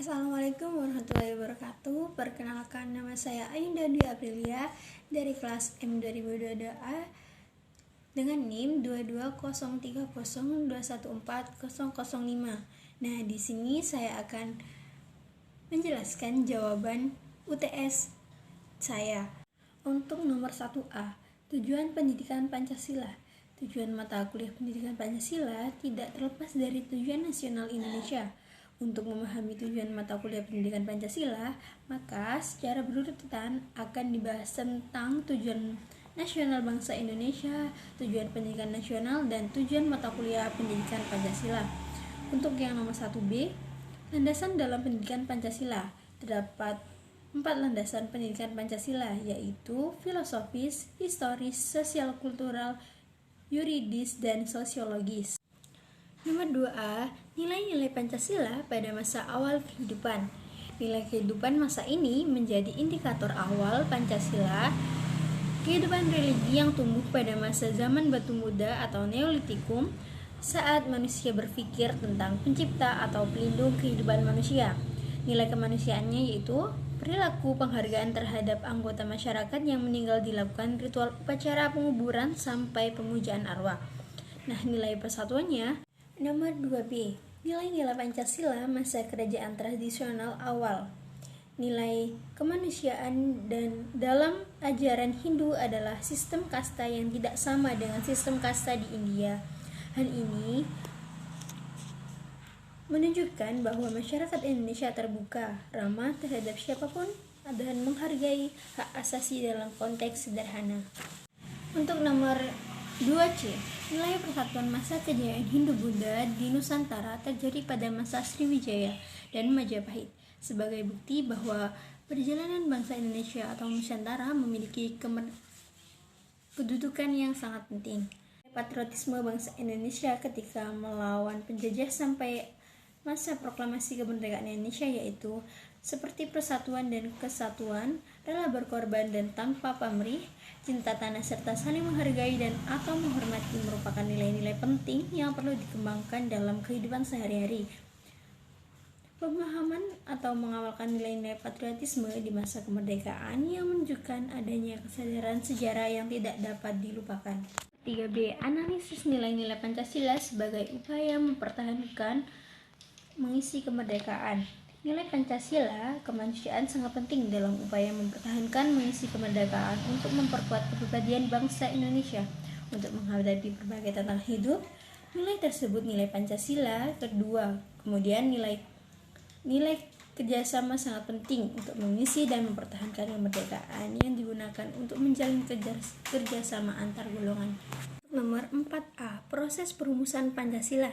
Assalamualaikum warahmatullahi wabarakatuh. Perkenalkan, nama saya Ayunda Dwi Aprilia dari kelas M 2022A dengan NIM 22030214005. Nah, di sini saya akan menjelaskan jawaban UTS saya. Untuk nomor 1A, tujuan pendidikan Pancasila. Tujuan mata kuliah pendidikan Pancasila tidak terlepas dari tujuan nasional Indonesia. Untuk memahami tujuan mata kuliah pendidikan Pancasila, maka secara berurutan akan dibahas tentang tujuan nasional bangsa Indonesia, tujuan pendidikan nasional, dan tujuan mata kuliah pendidikan Pancasila. Untuk yang nomor 1B, landasan dalam pendidikan Pancasila. Terdapat 4 landasan pendidikan Pancasila, yaitu filosofis, historis, sosial kultural, yuridis, dan sosiologis. Nomor 2A, nilai-nilai Pancasila pada masa awal kehidupan. Nilai kehidupan masa ini menjadi indikator awal Pancasila. Kehidupan religi yang tumbuh pada masa zaman batu muda atau Neolitikum, saat manusia berpikir tentang pencipta atau pelindung kehidupan manusia. Nilai kemanusiaannya yaitu perilaku penghargaan terhadap anggota masyarakat yang meninggal dilakukan ritual upacara penguburan sampai pemujaan arwah. Nah, nilai persatuannya. Nomor 2B, nilai-nilai Pancasila masa kerajaan tradisional awal. Nilai kemanusiaan dan dalam ajaran Hindu adalah sistem kasta yang tidak sama dengan sistem kasta di India. Hal ini menunjukkan bahwa masyarakat Indonesia terbuka, ramah terhadap siapapun, dan menghargai hak asasi dalam konteks sederhana. Untuk nomor 2C, nilai persatuan masa kejayaan Hindu-Buddha di Nusantara terjadi pada masa Sriwijaya dan Majapahit, sebagai bukti bahwa perjalanan bangsa Indonesia atau Nusantara memiliki kedudukan yang sangat penting. Patriotisme bangsa Indonesia ketika melawan penjajah sampai masa proklamasi kemerdekaan Indonesia yaitu seperti persatuan dan kesatuan, rela berkorban dan tanpa pamrih, cinta tanah serta saling menghargai dan atau menghormati merupakan nilai-nilai penting yang perlu dikembangkan dalam kehidupan sehari-hari. Pemahaman atau mengamalkan nilai-nilai patriotisme di masa kemerdekaan yang menunjukkan adanya kesadaran sejarah yang tidak dapat dilupakan. 3B, analisis nilai-nilai Pancasila sebagai upaya mempertahankan mengisi kemerdekaan. Nilai Pancasila kemanusiaan sangat penting dalam upaya mempertahankan mengisi kemerdekaan untuk memperkuat kepribadian bangsa Indonesia untuk menghadapi berbagai tantangan hidup. Nilai tersebut nilai Pancasila. Kedua, kemudian nilai kerjasama sangat penting untuk mengisi dan mempertahankan kemerdekaan yang digunakan untuk menjalin kerjasama antar golongan. Nomor 4A, proses perumusan Pancasila.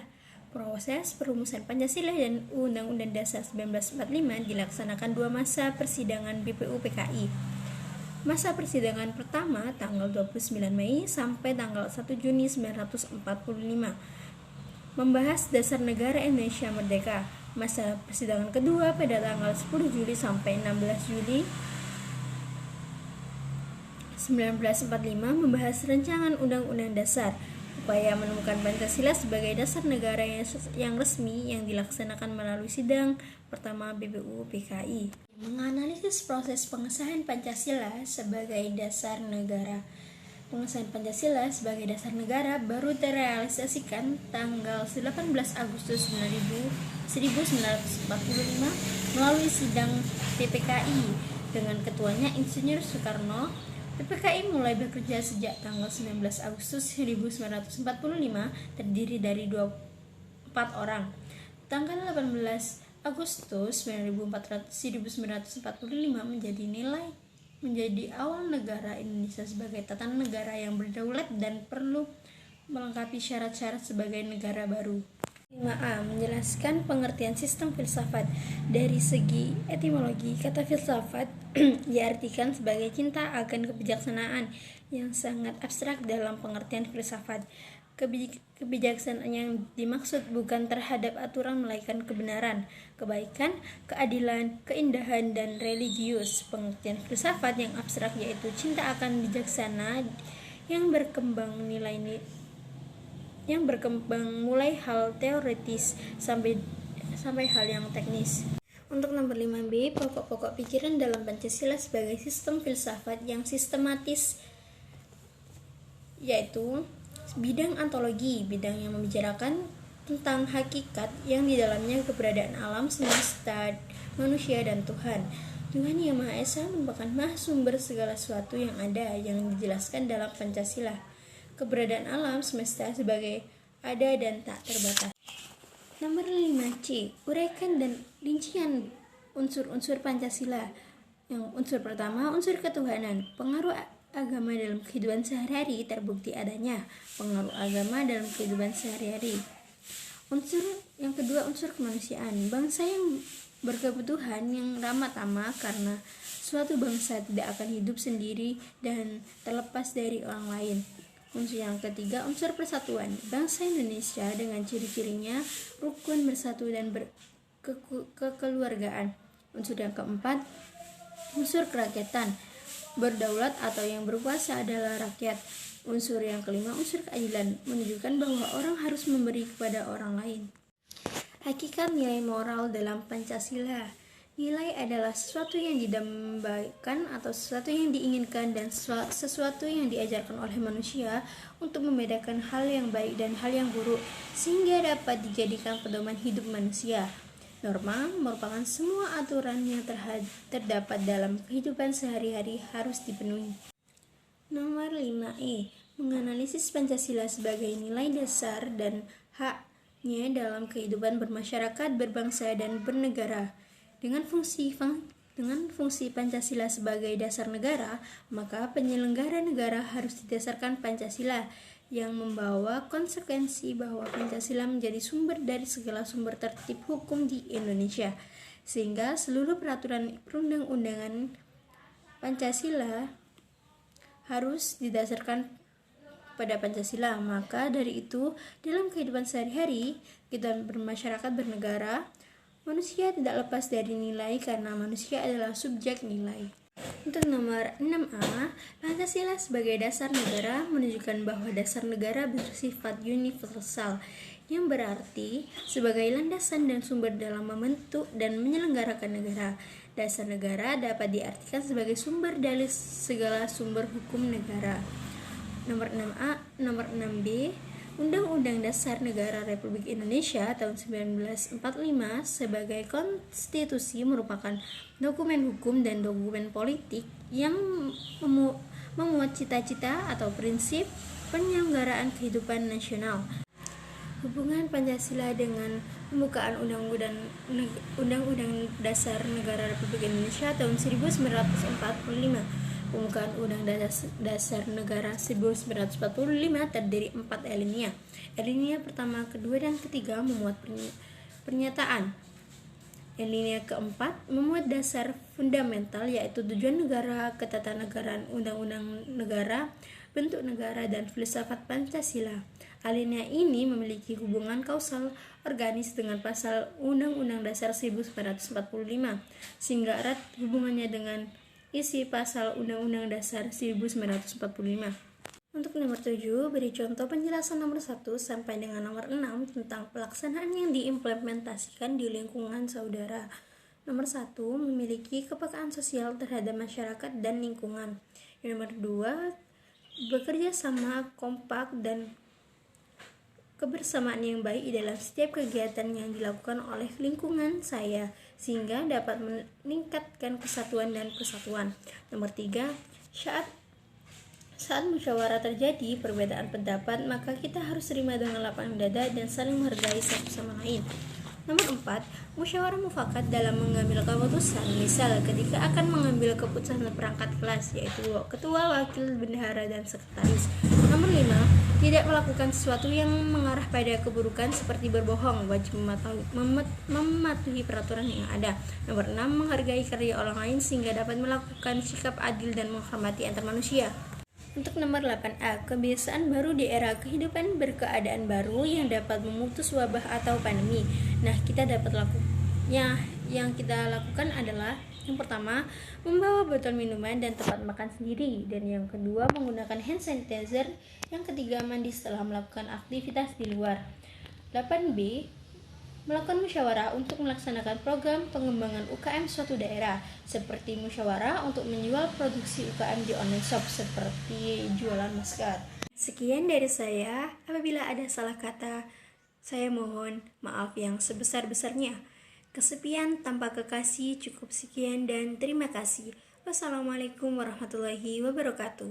Proses perumusan Pancasila dan Undang-Undang Dasar 1945 dilaksanakan 2 masa persidangan BPU PKI. Masa persidangan pertama tanggal 29 Mei sampai tanggal 1 Juni 1945 membahas dasar negara Indonesia merdeka. Masa persidangan kedua pada tanggal 10 Juli sampai 16 Juli 1945 membahas rancangan Undang-Undang Dasar. Upaya menemukan Pancasila sebagai dasar negara yang resmi yang dilaksanakan melalui sidang pertama BPU PKI. Menganalisis proses pengesahan Pancasila sebagai dasar negara. Pengesahan Pancasila sebagai dasar negara baru terrealisasikan tanggal 18 Agustus 1945 melalui sidang PPKI dengan ketuanya Insinyur Soekarno. PPKI mulai bekerja sejak tanggal 19 Agustus 1945, terdiri dari 4 orang. Tanggal 18 Agustus 1945 menjadi awal negara Indonesia sebagai tatanan negara yang berdaulat dan perlu melengkapi syarat-syarat sebagai negara baru. 5A. Menjelaskan pengertian sistem filsafat. Dari segi etimologi, kata filsafat diartikan sebagai cinta akan kebijaksanaan yang sangat abstrak dalam pengertian filsafat. Kebijaksanaan yang dimaksud bukan terhadap aturan melainkan kebenaran, kebaikan, keadilan, keindahan, dan religius. Pengertian filsafat yang abstrak yaitu cinta akan bijaksana yang berkembang mulai hal teoritis sampai hal yang teknis. Untuk nomor 5B, pokok-pokok pikiran dalam Pancasila sebagai sistem filsafat yang sistematis, yaitu bidang ontologi, bidang yang membicarakan tentang hakikat yang di dalamnya keberadaan alam semesta, manusia, dan Tuhan. Tuhan Yang Maha Esa merupakan maha sumber segala sesuatu yang ada, yang dijelaskan dalam Pancasila. Keberadaan alam semesta sebagai ada dan tak terbatas. Nomor 5C, uraikan dan rincian unsur-unsur Pancasila. Yang unsur pertama, unsur ketuhanan. Pengaruh agama dalam kehidupan sehari-hari terbukti adanya pengaruh agama dalam kehidupan sehari-hari. Unsur yang kedua, unsur kemanusiaan. Bangsa yang berkebutuhan yang ramah tamah, karena suatu bangsa tidak akan hidup sendiri dan terlepas dari orang lain. Unsur yang ketiga, unsur persatuan. Bangsa Indonesia dengan ciri-cirinya rukun, bersatu, dan kekeluargaan. Unsur yang keempat, unsur kerakyatan. Berdaulat atau yang berkuasa adalah rakyat. Unsur yang kelima, unsur keadilan. Menunjukkan bahwa orang harus memberi kepada orang lain. Hakikat nilai moral dalam Pancasila. Nilai adalah sesuatu yang didambakan atau sesuatu yang diinginkan dan sesuatu yang diajarkan oleh manusia untuk membedakan hal yang baik dan hal yang buruk sehingga dapat dijadikan pedoman hidup manusia. Norma merupakan semua aturan yang terdapat dalam kehidupan sehari-hari harus dipenuhi. Nomor 5E, menganalisis Pancasila sebagai nilai dasar dan haknya dalam kehidupan bermasyarakat, berbangsa, dan bernegara. Dengan fungsi Pancasila sebagai dasar negara, maka penyelenggara negara harus didasarkan Pancasila, yang membawa konsekuensi bahwa Pancasila menjadi sumber dari segala sumber tertib hukum di Indonesia, sehingga seluruh peraturan perundang-undangan Pancasila harus didasarkan pada Pancasila. Maka dari itu, dalam kehidupan sehari-hari kita bermasyarakat, bernegara, manusia tidak lepas dari nilai karena manusia adalah subjek nilai. Untuk nomor 6A, Pancasila sebagai dasar negara menunjukkan bahwa dasar negara bersifat universal, yang berarti sebagai landasan dan sumber dalam membentuk dan menyelenggarakan negara. Dasar negara dapat diartikan sebagai sumber dari segala sumber hukum negara. Nomor 6B, Undang-Undang Dasar Negara Republik Indonesia tahun 1945 sebagai konstitusi merupakan dokumen hukum dan dokumen politik yang memuat cita-cita atau prinsip penyelenggaraan kehidupan nasional. Hubungan Pancasila dengan pembukaan Undang-Undang Dasar Negara Republik Indonesia tahun 1945. Pembukaan Undang-Undang Dasar Negara 1945 terdiri 4 alinea. Alinea pertama, kedua, dan ketiga memuat pernyataan. Alinea keempat memuat dasar fundamental, yaitu tujuan negara, ketatanegaraan, undang-undang negara, bentuk negara, dan filsafat Pancasila. Alinea ini memiliki hubungan kausal organis dengan pasal Undang-Undang Dasar 1945, sehingga erat hubungannya dengan isi pasal Undang-Undang Dasar 1945. Untuk nomor 7, beri contoh penjelasan nomor 1 sampai dengan nomor 6 tentang pelaksanaan yang diimplementasikan di lingkungan saudara. Nomor 1, memiliki kepekaan sosial terhadap masyarakat dan lingkungan. Yang nomor 2, bekerja sama, kompak, dan kebersamaan yang baik dalam setiap kegiatan yang dilakukan oleh lingkungan saya, sehingga dapat meningkatkan kesatuan dan persatuan. Nomor 3, saat musyawarah terjadi perbedaan pendapat, maka kita harus terima dengan lapang dada dan saling menghargai satu sama lain. Nomor 4, musyawarah mufakat dalam mengambil keputusan, misal ketika akan mengambil keputusan perangkat kelas, yaitu ketua, wakil, bendahara, dan sekretaris. Nomor 5, tidak melakukan sesuatu yang mengarah pada keburukan seperti berbohong, wajib mematuhi peraturan yang ada. Nomor 6, menghargai karya orang lain sehingga dapat melakukan sikap adil dan menghormati antar manusia. Untuk nomor 8A, kebiasaan baru di era kehidupan berkeadaan baru yang dapat memutus wabah atau pandemi. Nah, yang kita lakukan adalah yang pertama, membawa botol minuman dan tempat makan sendiri, dan yang kedua, menggunakan hand sanitizer. Yang ketiga, mandi setelah melakukan aktivitas di luar. 8B, melakukan musyawarah untuk melaksanakan program pengembangan UKM suatu daerah, seperti musyawarah untuk menjual produksi UKM di online shop seperti jualan masker. Sekian dari saya. Apabila ada salah kata, saya mohon maaf yang sebesar-besarnya. Kesepian tanpa kekasih, cukup sekian dan terima kasih. Wassalamualaikum warahmatullahi wabarakatuh.